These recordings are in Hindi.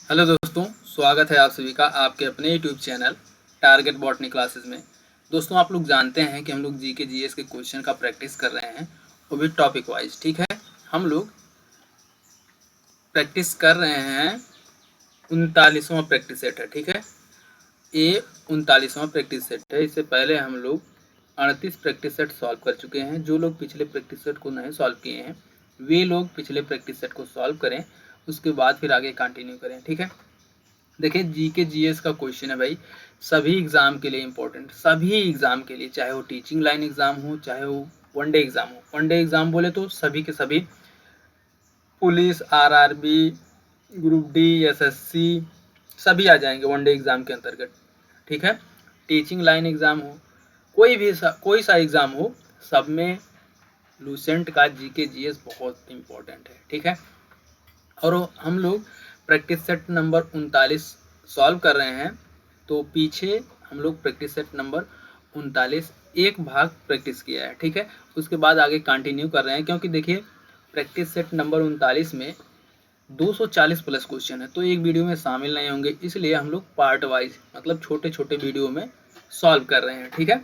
हेलो दोस्तों, स्वागत है आप सभी का आपके अपने YouTube channel target botany classes में। दोस्तों, आप लोग जानते हैं कि हम लोग जीके जीएस के क्वेश्चन का प्रैक्टिस कर रहे हैं, वो भी टॉपिक वाइज। ठीक है, हम लोग प्रैक्टिस कर रहे हैं 39वां प्रैक्टिस सेट है। ठीक है, ये 39वां प्रैक्टिस सेट है। इससे पहले हम लोग 38 प्रैक्टिस सेट सॉल्व कर चुके हैं। जो लोग पिछले प्रैक्टिस सेट को नहीं सॉल्व किए हैं वे लोग पिछले प्रैक्टिस सेट को सॉल्व करें, उसके बाद फिर आगे कंटिन्यू करें। ठीक है, देखिए जीके जीएस का क्वेश्चन है भाई, सभी एग्जाम के लिए इम्पोर्टेंट, सभी एग्जाम के लिए, चाहे वो टीचिंग लाइन एग्जाम हो, चाहे वो वनडे एग्जाम हो। वनडे एग्जाम बोले तो सभी के सभी, police, RRB, group D, SSC सभी आ जाएंगे वनडे एग्जाम के अंतर्गत। ठीक है, टीचिंग लाइन एग्जाम हो, कोई सा एग्जाम हो, सब में लूसेंट का जीके जीएस बहुत इम्पोर्टेंट है। ठीक है, और हम लोग प्रैक्टिस सेट नंबर 39 सॉल्व कर रहे हैं। तो पीछे हम लोग प्रैक्टिस सेट नंबर 39 एक भाग प्रैक्टिस किया है। ठीक है, उसके बाद आगे कंटिन्यू कर रहे हैं, क्योंकि देखिए प्रैक्टिस सेट नंबर 39 में 240 प्लस क्वेश्चन है, तो एक वीडियो में शामिल नहीं होंगे, इसलिए हम लोग पार्ट वाइज मतलब छोटे छोटे वीडियो में सॉल्व कर रहे हैं। ठीक है,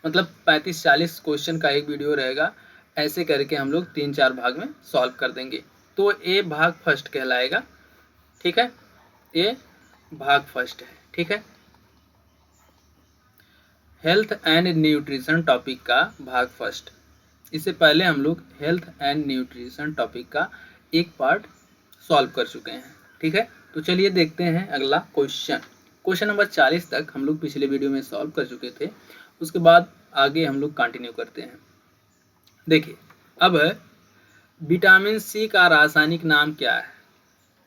मतलब 35-40 क्वेश्चन का एक वीडियो रहेगा, ऐसे करके हम लोग 3-4 भाग में सॉल्व कर देंगे। तो ए भाग फर्स्ट कहलाएगा। ठीक है, ये भाग फर्स्ट है। ठीक है, हेल्थ एंड न्यूट्रिशन टॉपिक का भाग फर्स्ट। इससे पहले हम लोग हेल्थ एंड न्यूट्रिशन टॉपिक का एक पार्ट सॉल्व कर चुके हैं। ठीक है, तो चलिए देखते हैं अगला क्वेश्चन। क्वेश्चन नंबर 40 तक हम लोग पिछले वीडियो में सॉल्व कर चुके थे, उसके बाद आगे हम लोग कंटिन्यू करते हैं। देखिए, अब विटामिन सी का रासायनिक नाम क्या है?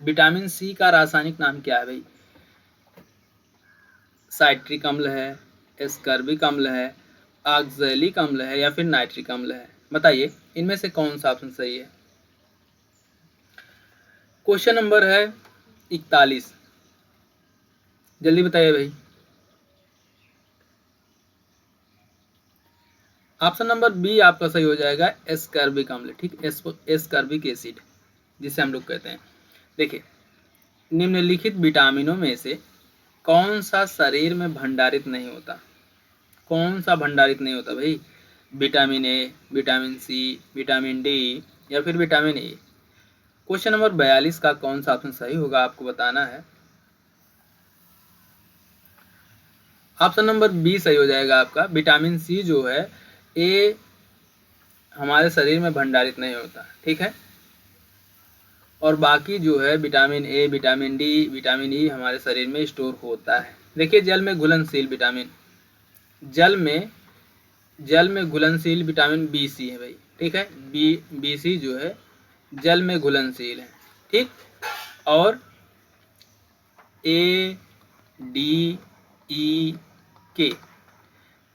विटामिन सी का रासायनिक नाम क्या है भाई? साइट्रिक अम्ल है, एस्कर्बिक अम्ल है, ऑक्सैलिक अम्ल है, या फिर नाइट्रिक अम्ल है? बताइए इनमें से कौन सा ऑप्शन सही है। क्वेश्चन नंबर है 41, जल्दी बताइए भाई। ऑप्शन नंबर बी आपका सही हो जाएगा, एस्कर्बिक अम्ल। ठीक, एस्कर्बिक एसिड जिसे हम लोग कहते हैं। देखिए, निम्नलिखित विटामिनों में से कौन सा शरीर में भंडारित नहीं होता? कौन सा भंडारित नहीं होता भाई? Vitamin A, vitamin C, vitamin D, या फिर विटामिन ए? क्वेश्चन नंबर 42 का कौन सा ऑप्शन सही होगा आपको बताना है। ऑप्शन नंबर बी सही हो जाएगा आपका। विटामिन सी जो है ये हमारे शरीर में भंडारित नहीं होता। ठीक है, और बाकी जो है vitamin A, vitamin D, vitamin E हमारे शरीर में स्टोर होता है। देखिए, जल में घुलनशील विटामिन, जल में घुलनशील विटामिन बी सी है भाई। ठीक है, बी सी जो है जल में घुलनशील है। ठीक, और ए, डी, ई, के,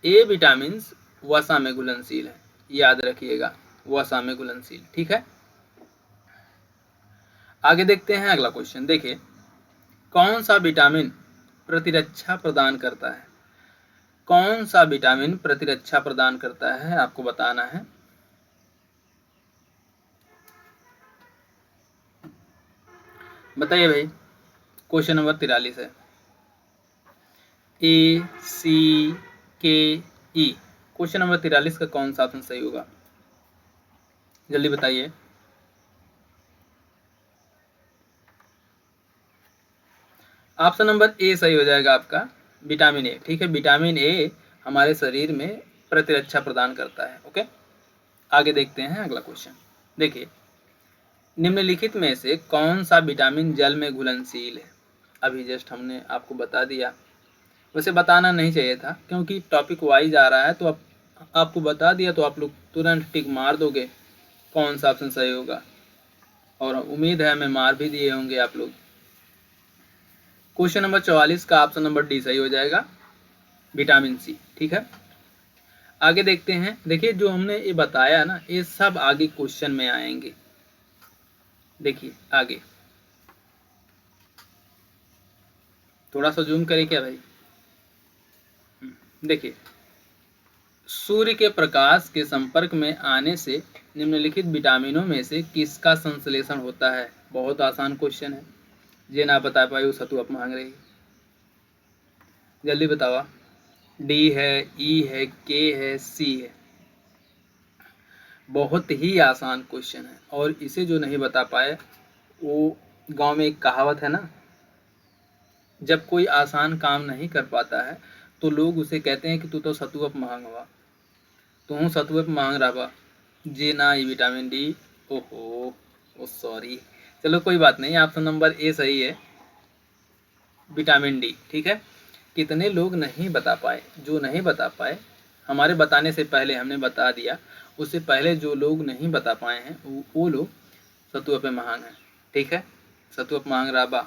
ए विटामिन वसा में घुलनशील है, याद रखिएगा, वसा में घुलनशील। ठीक है, आगे देखते हैं अगला क्वेश्चन। देखिए, कौन सा विटामिन प्रतिरक्षा प्रदान करता है? कौन सा विटामिन प्रतिरक्षा प्रदान करता है आपको बताना है। बताइए भाई। क्वेश्चन नंबर 43 है, ए, सी, के, ई। क्वेश्चन नंबर 43 का कौन सा ऑप्शन सही होगा? जल्दी बताइए। ऑप्शन नंबर ए सही हो जाएगा आपका, विटामिन ए। ठीक है, विटामिन ए हमारे शरीर में प्रतिरक्षा प्रदान करता है। ओके, आगे देखते हैं अगला क्वेश्चन। देखिए, निम्नलिखित में से कौन सा विटामिन जल में घुलनशील है? अभी जस्ट हमने आपको बता दिया, वैसे बताना नहीं चाहिए था क्योंकि टॉपिक वाइज आ रहा है, तो आपको बता दिया तो आप लोग तुरंत टिक मार दोगे कौन सा ऑप्शन सही होगा, और उम्मीद है मैं मार भी दिए होंगे आप लोग। क्वेश्चन नंबर 44 का ऑप्शन नंबर डी सही हो जाएगा, विटामिन सी। ठीक है, आगे देखते हैं। देखिए, जो हमने ये बताया ना, ये सब आगे क्वेश्चन में आएंगे। देखिए आगे, थोड़ा सा जूम करें क्या भाई? देखिए, सूर्य के प्रकाश के संपर्क में आने से निम्नलिखित विटामिनों में से किसका संश्लेषण होता है? बहुत आसान क्वेश्चन है। जे ना बता पाए वो सतु आप मांग रही। जल्दी बतावा। डी है, ई है, के है, सी है। बहुत ही आसान क्वेश्चन है और इसे जो नहीं बता पाए वो, गांव में एक कहावत है ना, जब कोई आसान काम नहीं कर पाता है तो लोग उसे कहते हैं कि तू तो सतुअप मांगवा, तू सतुअप मांग रहा बा। जे ना ई विटामिन डी। ओहो, ओ सॉरी। चलो कोई बात नहीं, ऑप्शन नंबर ए सही है, विटामिन डी। ठीक है। कितने लोग नहीं बता पाए, जो नहीं बता पाए, हमारे बताने से पहले हमने बता दिया, उससे पहले जो लोग नहीं बता पाए हैं वो लोग सतुअप पे मांग हैं। ठीक है। सतुअप मांग रहा बा,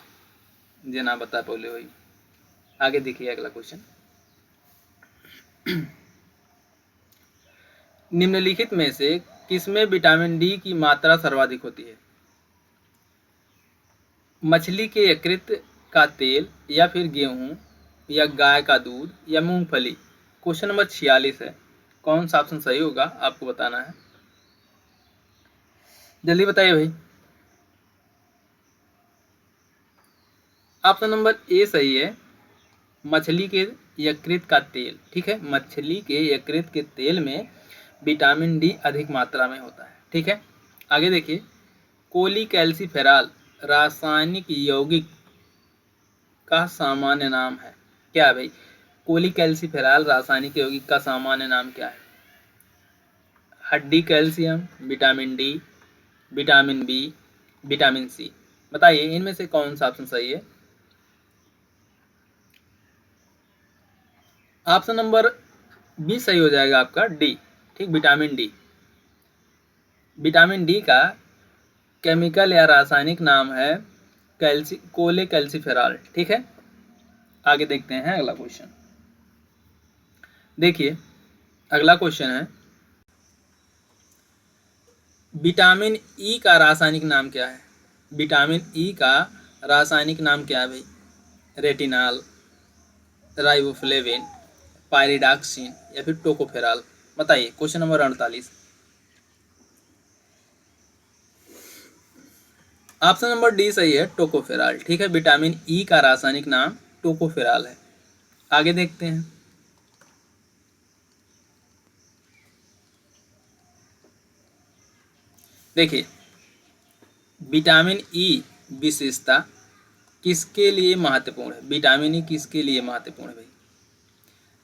जे ना बता बोले वही। आगे देखिए अगला क्वेश्चन। निम्नलिखित में से किसमें विटामिन डी की मात्रा सर्वाधिक होती है? मछली के यकृत का तेल, या फिर गेहूं, या गाय का दूध, या मूंगफली। क्वेश्चन नंबर 46 है। कौन सा ऑप्शन सही होगा आपको बताना है। जल्दी बताइए भाई। ऑप्शन नंबर ए सही है, मछली के यकृत का तेल। ठीक है। मछली के यकृत के तेल में विटामिन डी अधिक मात्रा में होता है। ठीक है। आगे देखिए, कोलीकैल्सीफेरॉल रासायनिक यौगिक का सामान्य नाम है। क्या है भाई? कोलीकैल्सीफेरॉल रासायनिक यौगिक का सामान्य नाम क्या है? हड्डी calcium, vitamin D, vitamin B, vitamin C. बताइए इनमें से कौन सा ऑप्शन सही है। ऑप्शन नंबर बी सही हो जाएगा आपका, डी। ठीक, विटामिन डी। विटामिन डी का केमिकल या रासायनिक नाम है कोलेकैल्सीफेरॉल। ठीक है। आगे देखते हैं अगला क्वेश्चन। देखिए अगला क्वेश्चन है, विटामिन ई का रासायनिक नाम क्या है? विटामिन ई का रासायनिक नाम क्या है भाई? रेटिनॉल, राइबोफ्लेविन, पायरिडॉक्सिन, या फिर टोकोफेरॉल। बताइए question number 48। Option number D सही है, टोकोफेरॉल। ठीक है। विटामिन ई का रासायनिक नाम टोकोफेरॉल है। आगे देखते हैं। देखिए, विटामिन ई विशेषता किसके लिए महत्वपूर्ण है? विटामिन ई किसके लिए महत्वपूर्ण है भाई?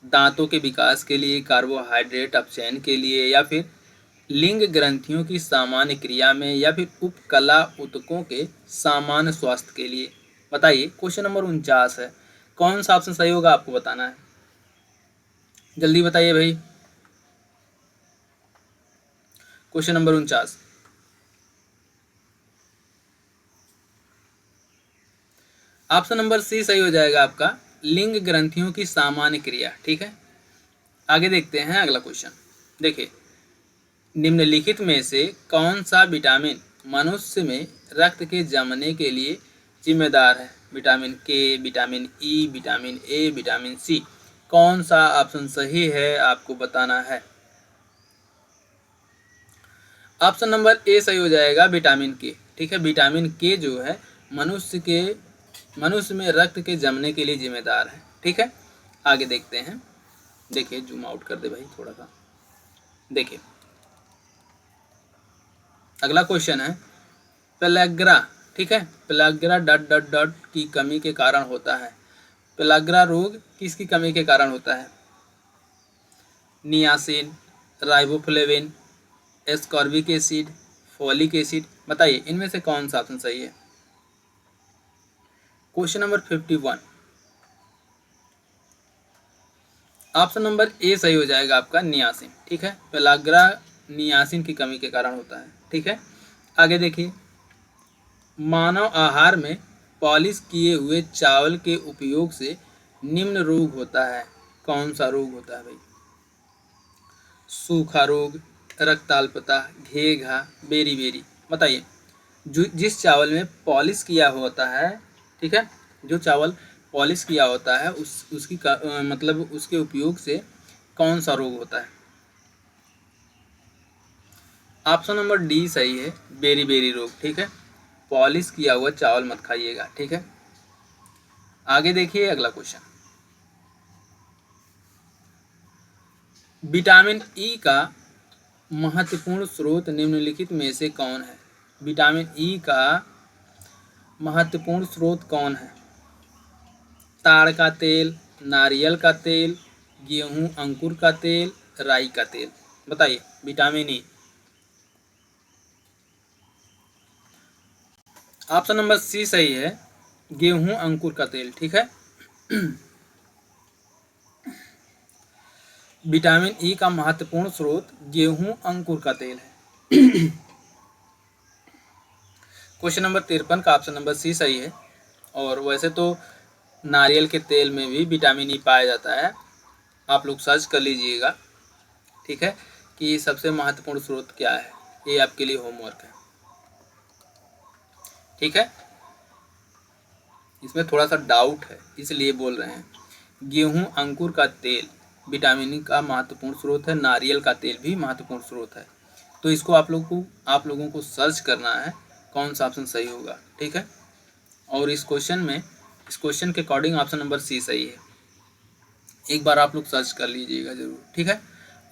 दांतों के विकास के लिए, कार्बोहाइड्रेट अपचयन के लिए, या फिर लिंग ग्रंथियों की सामान्य क्रिया में, या फिर उपकला ऊतकों के सामान्य स्वास्थ्य के लिए। बताइए क्वेश्चन नंबर 49 है। कौन सा ऑप्शन सही होगा आपको बताना है। जल्दी बताइए भाई। Question number 49। Option number C सही हो जाएगा आपका, लिंग ग्रंथियों की सामान्य क्रिया। ठीक है। आगे देखते हैं अगला क्वेश्चन। देखिए, निम्नलिखित में से कौन सा विटामिन मनुष्य में रक्त के जमने के लिए जिम्मेदार है? Vitamin K, vitamin E, vitamin A, vitamin C. कौन सा ऑप्शन सही है आपको बताना है। ऑप्शन नंबर ए सही हो जाएगा, विटामिन के। ठीक है। विटामिन के जो है मनुष्य में रक्त के जमने के लिए जिम्मेदार है। ठीक है। आगे देखते हैं। देखिए जूम आउट कर दे भाई थोड़ा सा। देखिए अगला क्वेश्चन है, पेलाग्रा। ठीक है। पेलाग्रा डॉट डॉट डॉट की कमी के कारण होता है। पेलाग्रा रोग किसकी कमी के कारण होता है? Niacin, riboflavin, ascorbic acid, folic acid. बताइए इनमें से कौन सा ऑप्शन सही है। Question number 51। Option number A सही हो जाएगा आपका, नियासिन। ठीक है। पेलाग्रा नियासिन की कमी के कारण होता है। ठीक है। आगे देखिए, मानव आहार में पॉलिश किए हुए चावल के उपयोग से निम्न रोग होता है। कौन सा रोग होता है भाई? सूखा रोग, रक्ताल्पता, घेघा, बेरी। बताइए जो जिस चावल में पॉलिश किया होता है, ठीक है, जो चावल पॉलिश किया होता है उसकी मतलब उसके उपयोग से कौन सा रोग होता है? ऑप्शन नंबर डी सही है, बेरी रोग। ठीक है। पॉलिश किया हुआ चावल मत खाइएगा, ठीक है। आगे देखिए अगला क्वेश्चन। विटामिन ई का महत्वपूर्ण स्रोत निम्नलिखित में से कौन है? विटामिन ई का महत्वपूर्ण स्रोत कौन है? ताड़ का तेल, नारियल का तेल, गेहूं अंकुर का तेल, राई का तेल। बताइए vitamin E. Option number C सही है, गेहूं अंकुर का तेल, ठीक है। विटामिन ई का महत्वपूर्ण स्रोत गेहूं अंकुर का तेल है। क्वेश्चन नंबर 53 का ऑप्शन नंबर सी सही है। और वैसे तो नारियल के तेल में भी विटामिन ई पाया जाता है, आप लोग सर्च कर लीजिएगा, ठीक है, कि सबसे महत्वपूर्ण स्रोत क्या है। ये आपके लिए होमवर्क है, ठीक है। इसमें थोड़ा सा डाउट है इसलिए बोल रहे हैं। गेहूं अंकुर का तेल विटामिन ई का महत्वपूर्ण स्रोत है, नारियल का तेल भी महत्वपूर्ण स्रोत है। तो इसको आप लोगों को सर्च करना है कौन सा ऑप्शन सही होगा, ठीक है। और इस क्वेश्चन के अकॉर्डिंग ऑप्शन नंबर सी सही है। एक बार आप लोग सर्च कर लीजिएगा जरूर, ठीक है।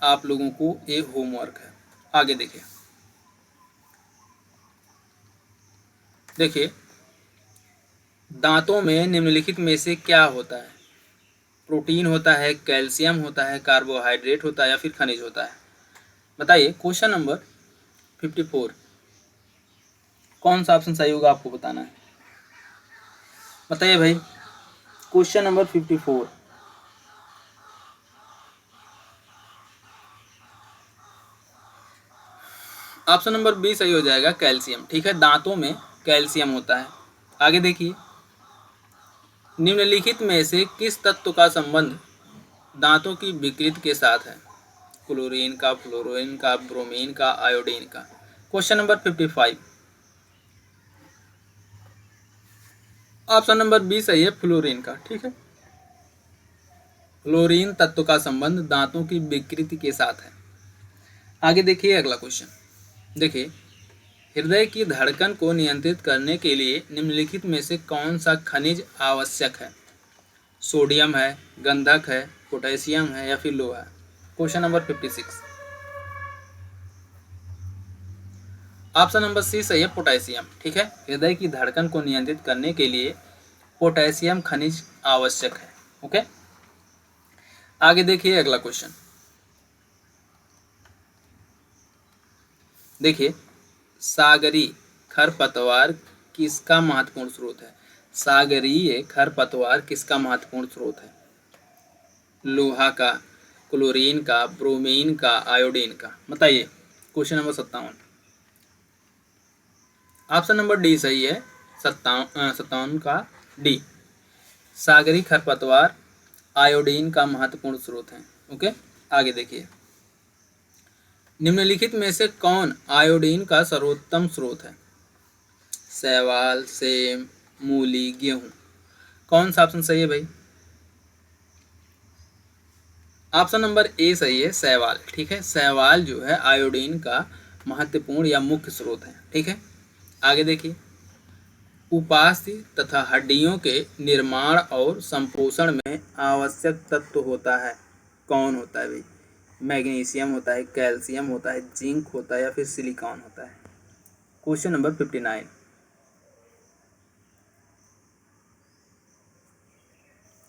आप लोगों को ये होमवर्क है। आगे देखिए दांतों में निम्नलिखित में से क्या होता है? प्रोटीन होता है, कैल्शियम होता है, कार्बोहाइड्रेट होता है या फिर खनिज होता है? बताइए क्वेश्चन नंबर 54 कौन सा ऑप्शन सही होगा, आपको बताना है। बताइए भाई question number 54। Option number B सही हो जाएगा, कैल्शियम, ठीक है। दांतों में कैल्शियम होता है। आगे देखिए निम्नलिखित में से किस तत्व का संबंध दांतों की विकृति के साथ है? क्लोरीन का, फ्लोरीन का, ब्रोमीन का, आयोडीन का। Question number 55 option number B सही है, फ्लोरीन का, ठीक है। फ्लोरीन तत्व का संबंध दांतों की विकृति के साथ है। आगे देखिए अगला क्वेश्चन। देखिए हृदय की धड़कन को नियंत्रित करने के लिए निम्नलिखित में से कौन सा खनिज आवश्यक है? सोडियम है, गंधक है, पोटेशियम है या फिर लोहा है? Question number 56 option number C सही है, पोटेशियम, ठीक है। हृदय की धड़कन को नियंत्रित करने के लिए पोटेशियम खनिज आवश्यक है, ओके। आगे देखिए अगला क्वेश्चन। देखिए सागरी खरपतवार किसका महत्वपूर्ण स्रोत है? सागरीय खरपतवार किसका महत्वपूर्ण स्रोत है? लोहा का, क्लोरीन का, ब्रोमीन का, आयोडीन का। बताइए question number 57 option number D सही है, 57 का डी। सागरी खरपतवार आयोडीन का महत्वपूर्ण स्रोत है, ओके। आगे देखिए निम्नलिखित में से कौन आयोडीन का सर्वोत्तम स्रोत है? शैवाल, सेम, मूली, गेहूं। कौन सा ऑप्शन सही है भाई? ऑप्शन नंबर ए सही है, शैवाल, ठीक है। शैवाल जो है आयोडीन का महत्वपूर्ण या मुख्य स्रोत है, ठीक है। आगे देखिए उपास्थि तथा हड्डियों के निर्माण और संपोषण में आवश्यक तत्व होता है। कौन होता है भाई? मैग्नीशियम होता है, कैल्शियम होता है, जिंक होता है या फिर सिलिकॉन होता है? Question number 59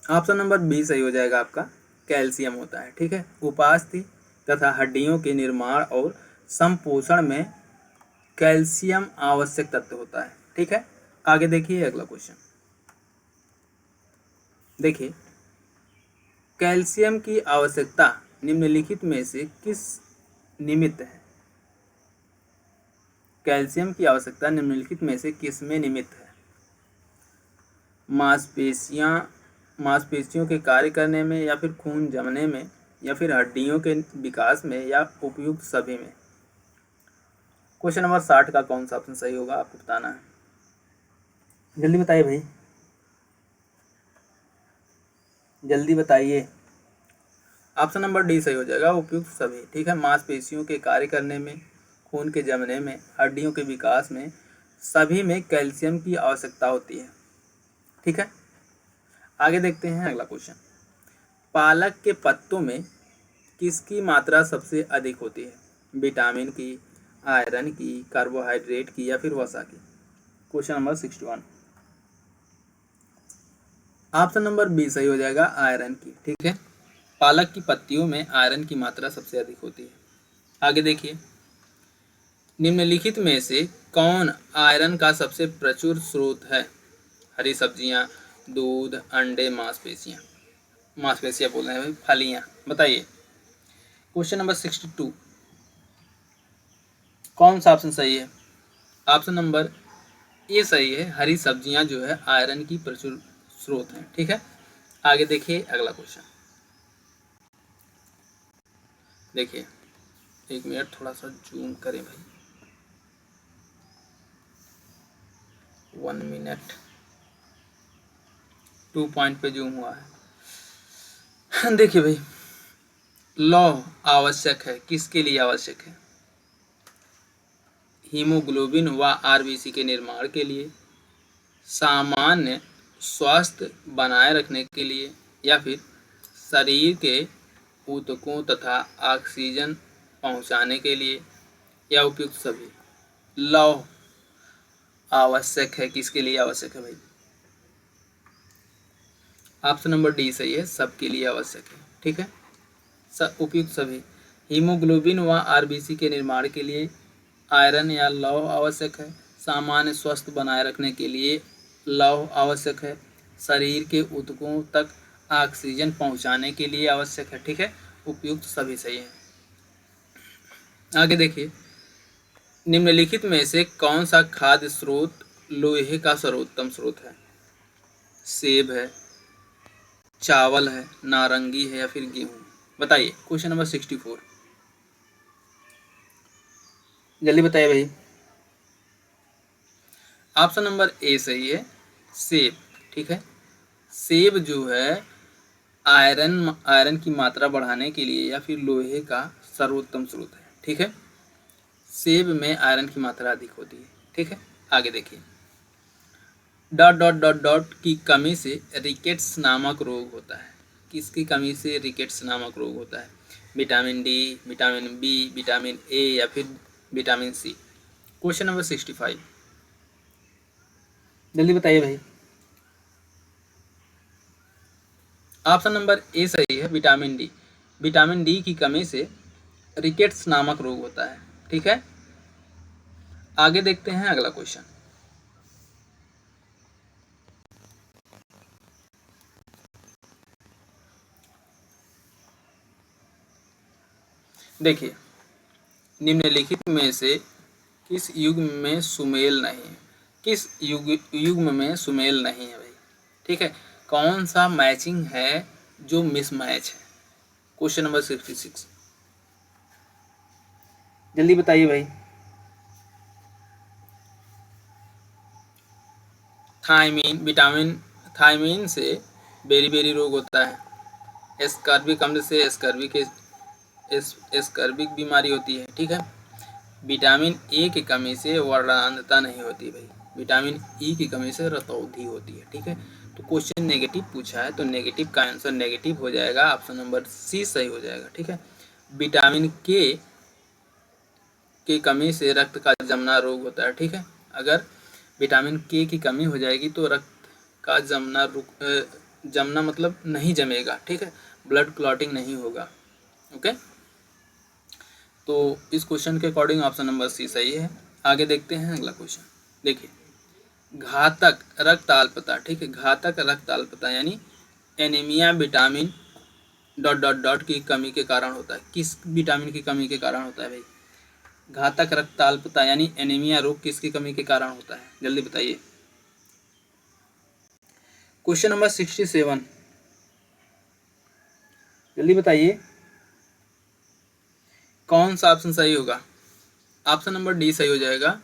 option number B सही हो जाएगा आपका, कैल्शियम होता है, ठीक है। उपास्थि तथा हड्डियों के निर्माण और संपोषण में कैल्शियम आवश्यक तत्व होता है, ठीक है। आगे देखिए अगला क्वेश्चन। देखिए कैल्शियम की आवश्यकता निम्नलिखित में से किस निमित्त है? कैल्शियम की आवश्यकता निम्नलिखित में से किस में निमित्त है? मांसपेशियों के कार्य करने में या फिर खून जमने में या फिर हड्डियों के विकास में या उपयुक्त सभी में? क्वेश्चन नंबर 60 का कौन सा ऑप्शन सही होगा, आपको बताना है। जल्दी बताइए भाई, जल्दी बताइए। ऑप्शन नंबर डी सही हो जाएगा, उपयुक्त सभी, ठीक है। मांसपेशियों के कार्य करने में, खून के जमने में, हड्डियों के विकास में, सभी में कैल्शियम की आवश्यकता होती है। ठीक है, आगे देखते हैं अगला क्वेश्चन। पालक के पत्तों में किसकी मात्रा सबसे अधिक होती है? विटामिन की, आयरन की, कार्बोहाइड्रेट की या फिर वसा की? Question number 61। Option number B सही हो जाएगा, आयरन की। ठीक है, पालक की पत्तियों में आयरन की मात्रा सबसे अधिक होती है। आगे देखिए, निम्नलिखित में से कौन आयरन का सबसे प्रचुर स्रोत है? हरी सब्जियां, दूध, अंडे, मांसपेशियां। मांसपेशियां बोल रहे हैं भाई, फलियां। बताइए क्वेश्चन नंबर 62, कौन सा ऑप्शन सही है? ऑप्शन नंबर ए सही है, हरी सब्जियां जो है आयरन की प्रचुर स्रोत हैं। ठीक है, आगे देखिए अगला क्वेश्चन। देखिए, एक मिनट थोड़ा सा जूम करें भाई, 1 मिनट, 2 पॉइंट पे जूम हुआ है। देखिए भाई, लौह आवश्यक है, किसके लिए आवश्यक है? हीमोग्लोबिन व आरबीसी के निर्माण के लिए, सामान्य स्वास्थ्य बनाए रखने के लिए, या फिर शरीर के ऊतकों तथा ऑक्सीजन पहुंचाने के लिए, या उपयुक्त सभी? लौह आवश्यक है, किसके लिए आवश्यक है भाई? ऑप्शन नंबर डी सही है, सबके लिए आवश्यक है। ठीक है, उपयुक्त सभी। हीमोग्लोबिन व आरबीसी के निर्माण के लिए आयरन या लौह आवश्यक है, सामान्य स्वास्थ्य बनाए रखने के लिए लौह आवश्यक है, शरीर के ऊतकों तक ऑक्सीजन पहुंचाने के लिए आवश्यक है। ठीक है, उपयुक्त सभी सही है। आगे देखिए, निम्नलिखित में से कौन सा खाद्य स्रोत लोहे का सर्वोत्तम स्रोत है? सेब है, चावल है, नारंगी है या फिर गेहूं? बताइए क्वेश्चन नंबर 64, जल्दी बताइए भाई। ऑप्शन नंबर ए सही है, सेब। ठीक है, सेब जो है आयरन की मात्रा बढ़ाने के लिए या फिर लोहे का सर्वोत्तम स्रोत है। ठीक है, सेब में आयरन की मात्रा अधिक होती है। ठीक है, आगे देखिए, डॉट डॉट डॉट डॉट की कमी से रिकेट्स नामक रोग होता है। किसकी कमी से रिकेट्स नामक रोग होता है? Vitamin D, vitamin B, vitamin A या फिर विटामिन सी? क्वेश्चन नंबर 65, जल्दी बताइए भाई। ऑप्शन नंबर ए सही है, विटामिन डी। विटामिन डी की कमी से रिकेट्स नामक रोग होता है। ठीक है, आगे देखते हैं अगला क्वेश्चन। देखिए, निम्नलिखित में से किस युग्म में सुमेल नहीं है? किस युग्म में सुमेल नहीं है भाई? ठीक है, कौन सा मैचिंग है जो मिसमैच है? क्वेश्चन नंबर 66, जल्दी बताइए भाई। थायमीन, विटामिन थायमीन से बेरी रोग होता है। स्कर्विक अम्ल से स्कर्विक बीमारी होती है। ठीक है, विटामिन ए की कमी से वर्णांधता नहीं होती भाई, विटामिन ई की कमी से रतौंधी होती है। ठीक है, तो क्वेश्चन नेगेटिव पूछा है तो नेगेटिव का आंसर नेगेटिव हो जाएगा, ऑप्शन नंबर सी सही हो जाएगा। ठीक है, विटामिन के की कमी से रक्त का जमना रोग होता है। ठीक है, अगर विटामिन के की कमी हो जाएगी तो रक्त का जमना मतलब नहीं जमेगा। ठीक है, ब्लड क्लॉटिंग नहीं होगा। ओके, तो इस क्वेश्चन के अकॉर्डिंग ऑप्शन नंबर सी सही है। आगे देखते हैं अगला क्वेश्चन। देखिए, घातक रक्त अल्पता। ठीक है, घातक रक्त अल्पता यानी anaemia vitamin dot dot dot की कमी के कारण होता है। किस विटामिन की कमी के कारण होता है भाई? घातक रक्त अल्पता यानी एनीमिया रोग किसकी कमी के कारण होता है? जल्दी बताइए। क्वेश्चन नंबर 67, जल्दी बताइए कौन सा ऑप्शन सही होगा? ऑप्शन नंबर डी सही हो जाएगा,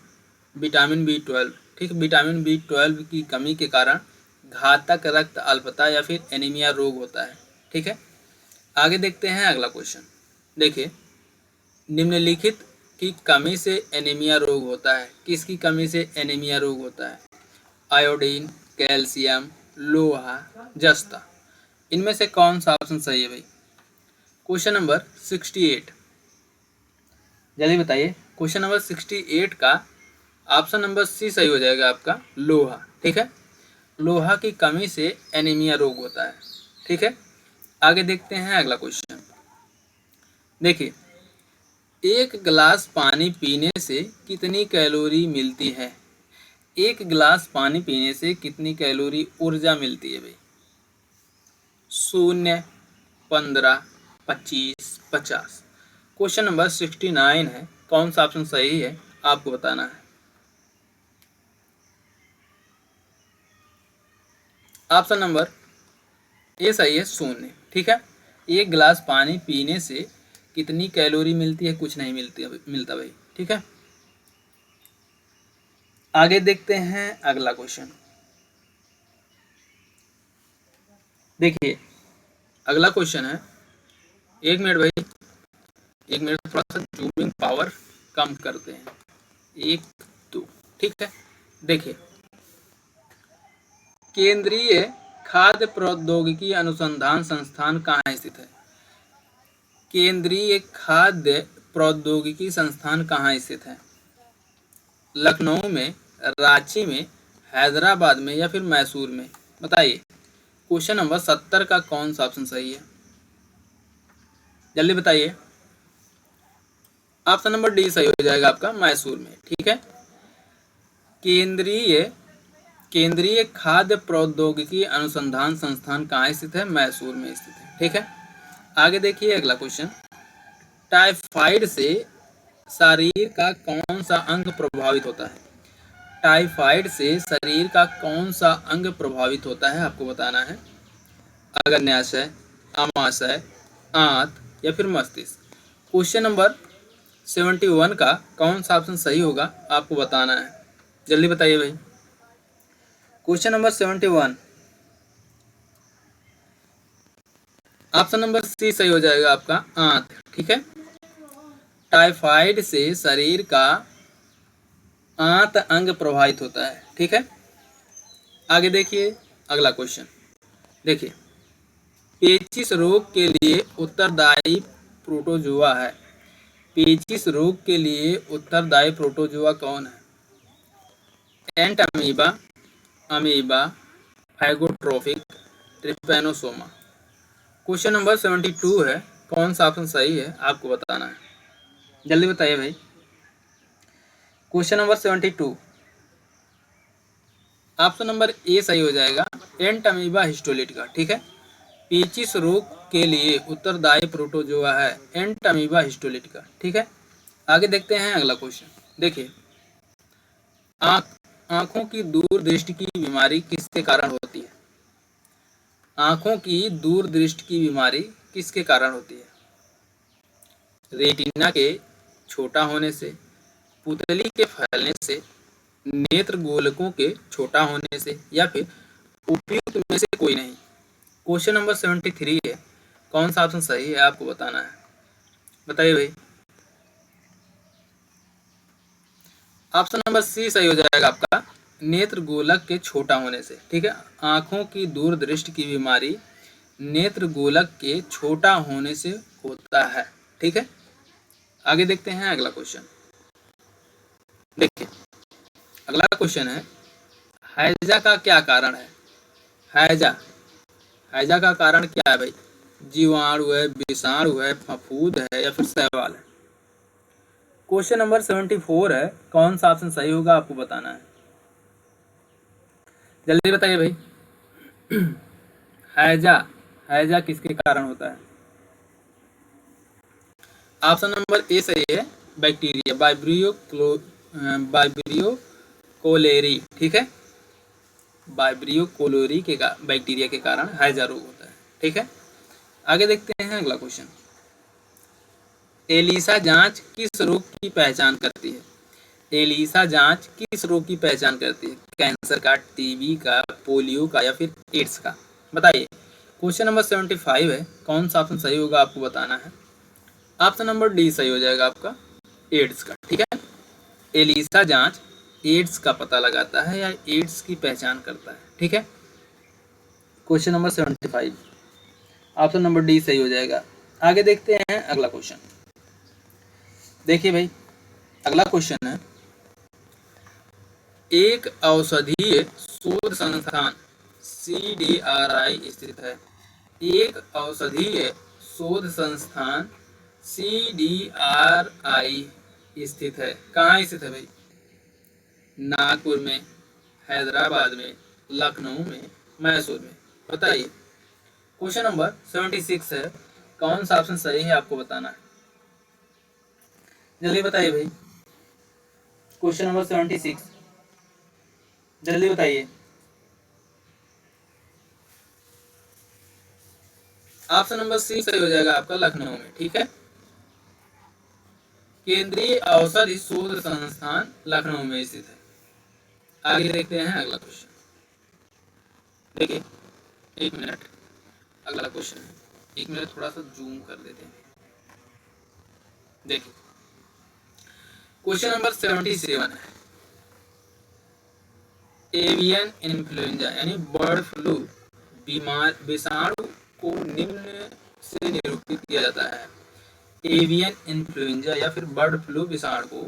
विटामिन B12। ठीक, विटामिन B12 की कमी के कारण घातक रक्त अल्पता या फिर एनीमिया रोग होता है। ठीक है, आगे देखते हैं अगला क्वेश्चन। देखिए, निम्नलिखित की कमी से एनीमिया रोग होता है। किसकी कमी से एनीमिया रोग होता है? आयोडीन, कैल्शियम, लोहा, जस्ता। इनमें से कौन सा ऑप्शन सही है भाई? क्वेश्चन नंबर 68, जल्दी बताइए। क्वेश्चन नंबर 68 का ऑप्शन नंबर सी सही हो जाएगा आपका, लोहा। ठीक है, लोहा की कमी से एनीमिया रोग होता है। ठीक है, आगे देखते हैं अगला क्वेश्चन। देखिए, एक गिलास पानी पीने से कितनी कैलोरी मिलती है? एक गिलास पानी पीने से कितनी कैलोरी ऊर्जा मिलती है भाई? 0, 15, 25, 50। क्वेश्चन नंबर 69 है, कौन सा ऑप्शन सही है आपको बताना है। ऑप्शन नंबर ए सही है, 0। ठीक है, एक गिलास पानी पीने से कितनी कैलोरी मिलती है? कुछ नहीं मिलता भाई। ठीक है, आगे देखते हैं अगला क्वेश्चन। देखिए, अगला क्वेश्चन है, एक मिनट भाई, एक मिनट, थोड़ा सा जूमिंग पावर कम करते हैं। 1, 2, ठीक है। देखिए, केंद्रीय खाद्य प्रौद्योगिकी अनुसंधान संस्थान कहाँ स्थित है? केंद्रीय खाद्य प्रौद्योगिकी संस्थान कहाँ स्थित है? लखनऊ में, रांची में, हैदराबाद में या फिर मैसूर में? बताइए। क्वेश्चन नंबर 70 का कौन सा ऑप्शन सही है? जल्दी बताइए। ऑप्शन नंबर डी सही हो जाएगा आपका, मैसूर में। ठीक है, केंद्रीय खाद्य प्रौद्योगिकी अनुसंधान संस्थान कहाँ स्थित है? मैसूर में स्थित है। ठीक है, आगे देखिए अगला क्वेश्चन। टाइफाइड से शरीर का कौन सा अंग प्रभावित होता है? टाइफाइड से शरीर का कौन सा अंग प्रभावित होता है आपको बताना है। अग्न्याशय, अमाशय, आंत या फिर मस्तिष्क? क्वेश्चन नंबर 71 का कौन सा ऑप्शन सही होगा आपको बताना है। जल्दी बताइए भाई। Question number 71, option number C सही हो जाएगा आपका, आंत। ठीक है, टाइफाइड से शरीर का आंत अंग प्रभावित होता है। ठीक है, आगे देखिए अगला क्वेश्चन। देखिए, पेचिश रोग के लिए उत्तरदायी प्रोटोजोआ है। पेचिश रोग के लिए उत्तरदायी प्रोटोजोआ कौन है? Entamoeba, amoeba, phagotropic, trypanosoma? Question number 72 है, कौन सा ऑप्शन सही है आपको बताना है। जल्दी बताइए भाई। Question number 72, option number A सही हो जाएगा, एंट अमीबा हिस्टोलिटिका। ठीक है, पेचिश रोग के लिए उत्तरदायी प्रोटोजोआ है एंट अमीबा हिस्टोलिटिका। ठीक है, आगे देखते हैं अगला क्वेश्चन। देखिए, आंखों की दूरदृष्टि की बीमारी किसके कारण होती है? आंखों की दूरदृष्टि की बीमारी किसके कारण होती है? रेटिना के छोटा होने से, पुतली के फैलने से, नेत्र गोलकों के छोटा होने से या फिर उपयुक्त में से कोई नहीं? क्वेश्चन नंबर 73 है, कौन सा ऑप्शन सही है आपको बताना है। बताइए भाई। ऑप्शन नंबर सी सही हो जाएगा आपका, नेत्र गोलक के छोटा होने से। ठीक है, आंखों की दूरदृष्टि की बीमारी नेत्र गोलक के छोटा होने से होता है। ठीक है, आगे देखते हैं अगला क्वेश्चन। देखिए, अगला क्वेश्चन है, हैजा का क्या कारण है? हैजा, हैजा का कारण क्या है भाई? जीवाणु है, विषाणु है, फफूंद है या फिर शैवाल है? क्वेश्चन नंबर 74 है, कौन सा ऑप्शन सही होगा आपको बताना है। जल्दी बताइए भाई। हैजा, हैजा किसके कारण होता है? ऑप्शन नंबर ए सही है, बैक्टीरिया, वाइब्रियो कोलेरी। ठीक है, वाइब्रियो कोलेरी के बैक्टीरिया के कारण हैजा रोग होता है। ठीक है, आगे देखते हैं अगला क्वेश्चन। एलिसा जांच किस रोग की पहचान करती है? एलिसा जांच किस रोग की पहचान करती है? कैंसर का, टीबी का, पोलियो का या फिर एड्स का? बताइए। क्वेश्चन नंबर 75 है, कौन सा ऑप्शन सही होगा आपको बताना है। ऑप्शन नंबर डी सही हो जाएगा आपका, एड्स का, ठीक है। एलिसा जांच एड्स का पता लगाता है या एड्स की पहचान करता है, ठीक है। Question number 75, option number D सही हो जाएगा। आगे देखते हैं अगला क्वेश्चन। देखिए भाई, अगला क्वेश्चन है, एक औषधीय शोध संस्थान CDRI स्थित है। एक औषधीय शोध संस्थान CDRI स्थित है। कहाँ स्थित है भाई? नागपुर में, हैदराबाद में, लखनऊ में, मैसूर में। बताइए। क्वेश्चन नंबर 76 है, कौन सा ऑप्शन सही है आपको बताना है। जल्दी बताइए भाई। क्वेश्चन नंबर 76, जल्दी बताइए। ऑप्शन नंबर सी सही हो जाएगा आपका, लखनऊ में, ठीक है। केंद्रीय औषधि शोध संस्थान लखनऊ में स्थित है। आगे देखते हैं अगला क्वेश्चन। देखिए, एक मिनट, अगला क्वेश्चन है, एक मिनट थोड़ा सा जूम कर देते हैं। देखिए, क्वेश्चन नंबर 77 है, एवियन इन्फ्लुएंजा यानी बर्ड फ्लू बीमार विषाणु को निम्न से निरूपित किया जाता है। एवियन इन्फ्लुएंजा या फिर बर्ड फ्लू विषाणु को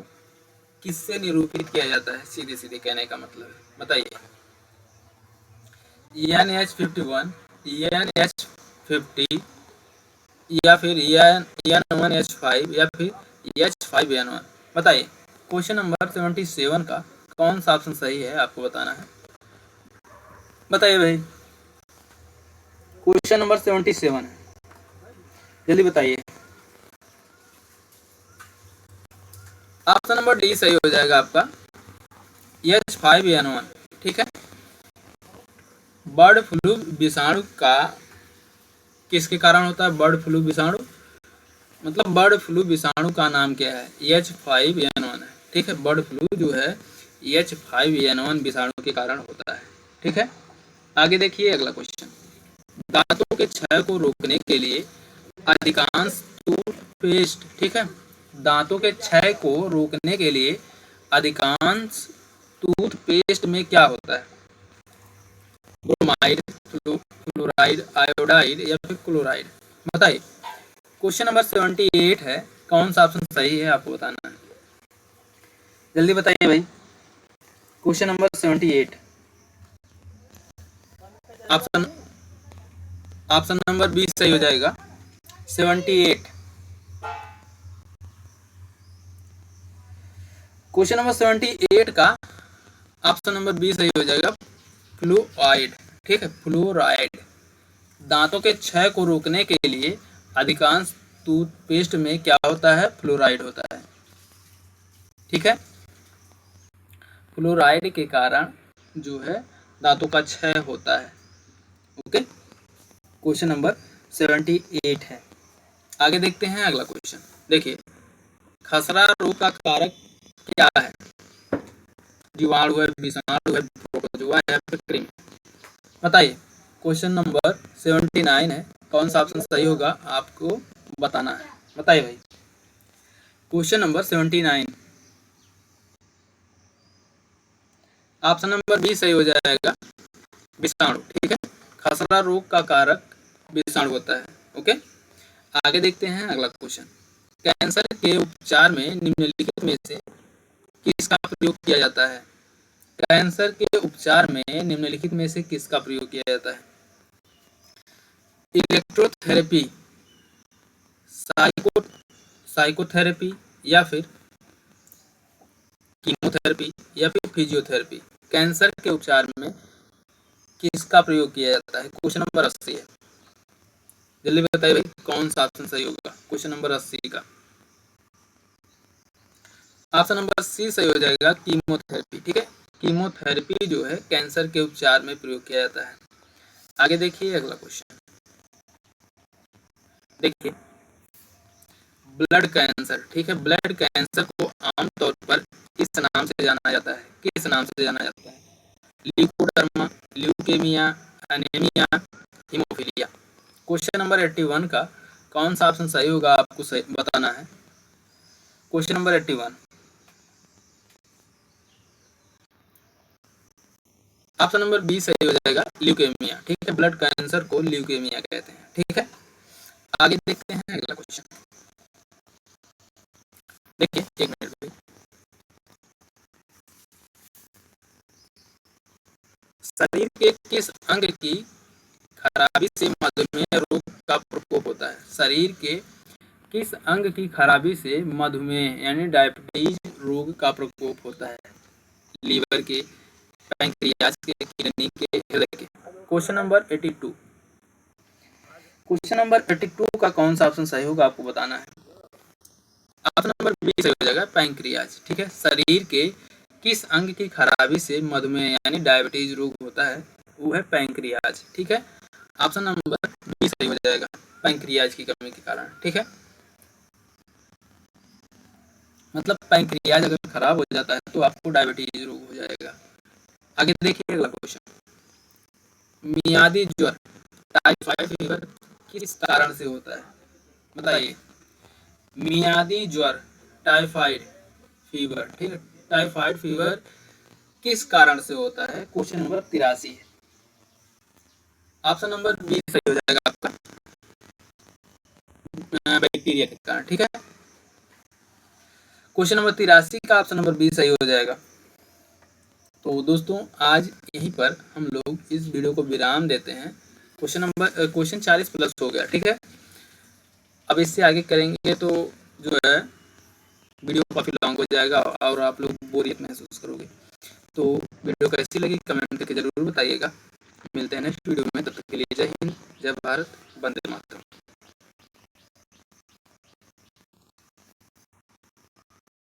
किससे निरूपित किया जाता है? सीधे सीधे कहने का मतलब है, बताइए। NH51, NH50 या फिर N1H5 या फिर H5N1। बताइए। क्वेश्चन नंबर 77 का कौन सा ऑप्शन सही है आपको बताना है। बताइए भाई। क्वेश्चन नंबर 77 है, जल्दी बताइए। ऑप्शन नंबर डी सही हो जाएगा आपका, H5N1, ठीक है। बर्ड फ्लू विषाणु का किसके कारण होता है? बर्ड फ्लू विषाणु, मतलब बर्ड फ्लू विषाणु का नाम क्या है? H5N1 है, ठीक है। बर्ड फ्लू जो है H5N1 विषाणु के कारण होता है, ठीक है। आगे देखिए अगला क्वेश्चन। दांतों के क्षय को रोकने के लिए अधिकांश टूथपेस्ट, ठीक है, दांतों के क्षय को रोकने के लिए अधिकांश टूथपेस्ट में क्या होता है? ब्रोमाइड, फ्लोराइड, आयोडाइड या फिर क्लोराइड। बताइए। क्वेश्चन नंबर 78 है, कौन सा ऑप्शन सही है आपको बताना है। जल्दी बताइए भाई। Question number 78, option option number 20 सही हो जाएगा, 78। क्वेश्चन नंबर 78 का ऑप्शन नंबर 20 सही हो जाएगा, फ्लूऑइड, ठीक है, फ्लोराइड। दांतों के क्षय को रोकने के लिए अधिकांश टूथपेस्ट में क्या होता है? फ्लोराइड होता है, ठीक है। फ्लोराइड के कारण जो है दांतों का क्षय होता है, ओके। क्वेश्चन नंबर 78 है। आगे देखते हैं अगला क्वेश्चन। देखिए, खसरा रोग का कारक क्या है? जीवाणु है, विषाणु है, प्रोटोजोआ है, फिर कृमि। बताइए। क्वेश्चन नंबर 79 है, कौन सा ऑप्शन सही होगा आपको बताना है। बताइए भाई। Question number 79, option number B सही हो जाएगा, विषाणु, ठीक है। खसरा रोग का कारक विषाणु होता है, ओके। आगे देखते हैं अगला क्वेश्चन। कैंसर के उपचार में निम्नलिखित में से किसका प्रयोग किया जाता है? कैंसर के उपचार में निम्नलिखित में से किसका प्रयोग किया जाता है? इलेक्ट्रोथेरेपी, साइकोथेरेपी या फिर कीमोथेरेपी या फिर फिजियोथेरेपी। कैंसर के उपचार में किसका प्रयोग किया जाता है? क्वेश्चन नंबर 80 है, जल्दी बताइए भाई, कौन सा ऑप्शन सही होगा क्वेश्चन नंबर 80 का। ऑप्शन नंबर सी सही हो जाएगा, कीमोथेरेपी, ठीक है। कीमोथेरेपी जो है कैंसर के उपचार में प्रयोग किया जाता है। आगे देखिए अगला क्वेश्चन। देखिए, ब्लड कैंसर, ठीक है। ब्लड कैंसर को आमतौर पर किस नाम से जाना जाता है? किस नाम से जाना जाता है? Leucoderma, leukaemia, anaemia, haemophilia. Question number 81 का कौन सा ऑप्शन सही होगा आपको सही बताना है। Question number 81, option number B सही हो जाएगा, ल्यूकेमिया। ठीक है, ब्लड कैंसर को ल्यूकेमिया कहते हैं। ठीक है, आगे देखते हैं अगला क्वेश्चन। देखिए, एक मिनट भाई। शरीर के किस अंग की खराबी से मधुमेह रोग का प्रकोप होता है? शरीर के किस अंग की खराबी से मधुमेह यानी डायबिटीज रोग का प्रकोप होता है? लीवर के, पैंक्रियाज के, किडनी के, हृदय के। क्वेश्चन नंबर 82, क्वेश्चन नंबर 82 का कौन सा ऑप्शन सही होगा आपको बताना है। ऑप्शन नंबर बी सही हो जाएगा, पैंक्रियाज। ठीक है, शरीर के किस अंग की खराबी से मधुमेह यानी डायबिटीज रोग होता है? वो है पैंक्रियाज। ठीक है, ऑप्शन नंबर बी सही हो जाएगा, पैंक्रियाज की कमी के कारण। ठीक है, मतलब पैंक्रियाज अगर खराब हो जाता है तो आपको डायबिटीज रोग हो जाएगा। आगे देखिए अगला क्वेश्चन, मियादी ज्वर टाइफाइड फीवर किस कारण से होता है? बताइए, मियादी ज्वर टाइफाइड फीवर, ठीक है, टाइफाइड फीवर किस कारण से होता है? क्वेश्चन नंबर 83 है, ऑप्शन नंबर बी सही हो जाएगा आपका, बैक्टीरिया के कारण। ठीक है, क्वेश्चन नंबर 83 का ऑप्शन नंबर बी सही हो जाएगा। तो दोस्तों आज यहीं पर हम लोग इस वीडियो को विराम देते हैं। क्वेश्चन 40 प्लस हो गया। ठीक है, अब इससे आगे करेंगे तो जो है वीडियो काफ़ी लॉन्ग हो जाएगा और आप लोग बोरियत महसूस करोगे। तो वीडियो कैसी लगी कमेंट करके जरूर बताइएगा। मिलते हैं नेक्स्ट वीडियो में, तब तक के लिए जय हिंद, जय भारत, वंदे मातरम।